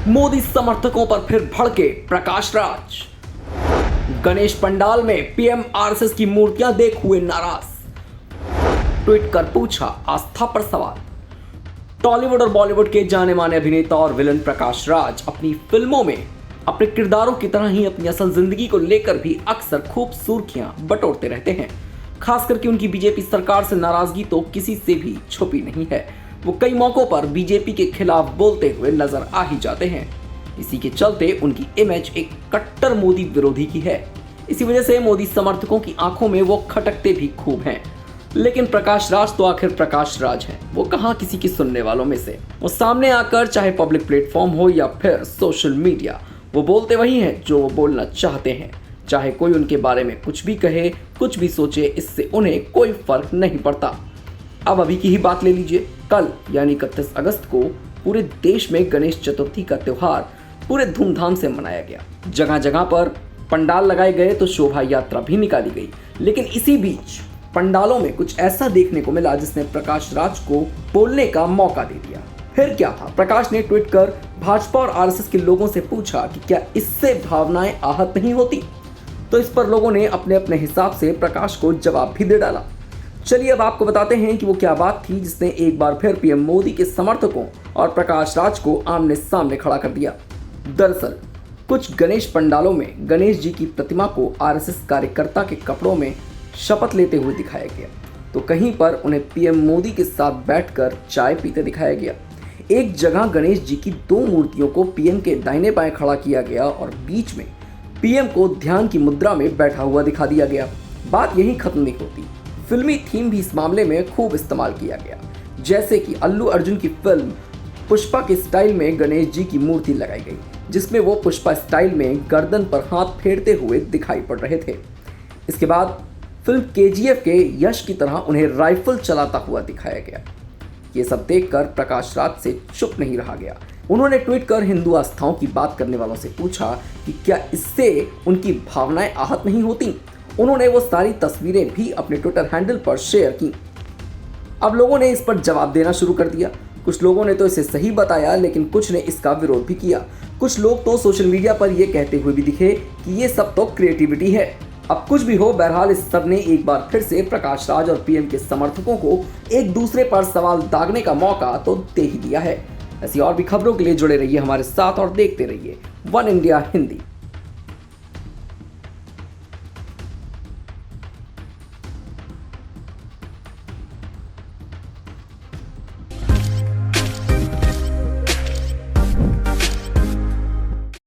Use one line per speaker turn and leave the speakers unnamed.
मोदी समर्थकों पर फिर भड़के प्रकाश राज। गणेश पंडाल में पीएम आरएसएस की मूर्तियां देख हुए नाराज। ट्वीट कर पूछा आस्था पर सवाल। टॉलीवुड और बॉलीवुड के जाने माने अभिनेता और विलन प्रकाश राज अपनी फिल्मों में अपने किरदारों की तरह ही अपनी असल जिंदगी को लेकर भी अक्सर खूब सुर्खियां बटोरते रहते हैं। खास करके उनकी बीजेपी सरकार से नाराजगी तो किसी से भी छुपी नहीं है। वो कई मौकों पर बीजेपी के खिलाफ बोलते हुए नजर आ ही जाते हैं। इसी के चलते उनकी इमेज एक कट्टर मोदी विरोधी की है। इसी वजह से मोदी समर्थकों की आंखों में वो खटकते भी खूब हैं। लेकिन प्रकाश राज तो आखिर प्रकाश राज हैं। वो कहाँ किसी की सुनने वालों में से। वो सामने आकर चाहे पब्लिक प्लेटफॉर्म हो या फिर सोशल मीडिया, वो बोलते वही हैं जो वो बोलना चाहते हैं। चाहे कोई उनके बारे में कुछ भी कहे, कुछ भी सोचे, इससे उन्हें कोई फर्क नहीं पड़ता। अब अभी की ही बात ले लीजिए। कल यानी 31 अगस्त को पूरे देश में गणेश चतुर्थी का त्योहार पूरे धूमधाम से मनाया गया। जगह जगह पर पंडाल लगाए गए तो शोभा यात्रा भी निकाली गई। लेकिन इसी बीच पंडालों में कुछ ऐसा देखने को मिला जिसने प्रकाश राज को बोलने का मौका दे दिया। फिर क्या था? प्रकाश ने ट्वीट कर भाजपा और आरएसएस के लोगों से पूछा कि क्या इससे भावनाएं आहत नहीं होती। तो इस पर लोगों ने अपने अपने हिसाब से प्रकाश को जवाब भी दे डाला। चलिए अब आपको बताते हैं कि वो क्या बात थी जिसने एक बार फिर पीएम मोदी के समर्थकों और प्रकाश राज को आमने सामने खड़ा कर दिया। दरअसल कुछ गणेश पंडालों में गणेश जी की प्रतिमा को आरएसएस कार्यकर्ता के कपड़ों में शपथ लेते हुए दिखाया गया, तो कहीं पर उन्हें पीएम मोदी के साथ बैठकर चाय पीते दिखाया गया। एक जगह गणेश जी की 2 मूर्तियों को पीएम के दाहिने बाएं खड़ा किया गया और बीच में पीएम को ध्यान की मुद्रा में बैठा हुआ दिखा दिया गया। बात यहीं खत्म नहीं होती। फिल्मी थीम भी इस मामले में खूब इस्तेमाल किया गया। जैसे कि अल्लू अर्जुन की फिल्म पुष्पा के स्टाइल में गणेश जी की मूर्ति लगाई गई, जिसमें वो पुष्पा स्टाइल में गर्दन पर हाथ फेरते हुए दिखाई पड़ रहे थे। इसके बाद फिल्म केजीएफ के यश की तरह उन्हें राइफल चलाता हुआ दिखाया गया। ये सब देखकर प्रकाश राज से चुप नहीं रहा गया। उन्होंने ट्वीट कर हिंदू आस्थाओं की बात करने वालों से पूछा कि क्या इससे उनकी भावनाएं आहत नहीं होती। उन्होंने वो सारी तस्वीरें भी अपने ट्विटर हैंडल पर शेयर की। अब लोगों ने इस पर जवाब देना शुरू कर दिया। कुछ लोगों ने तो इसे सही बताया, लेकिन कुछ ने इसका विरोध भी किया। कुछ लोग तो सोशल मीडिया पर यह कहते हुए भी दिखे कि ये सब तो क्रिएटिविटी है। अब कुछ भी हो, बहरहाल इस सब ने एक बार फिर से प्रकाश राज और पीएम के समर्थकों को एक दूसरे पर सवाल दागने का मौका तो दे ही दिया है। ऐसी और भी खबरों के लिए जुड़े रहिए हमारे साथ और देखते रहिए वन इंडिया हिंदी।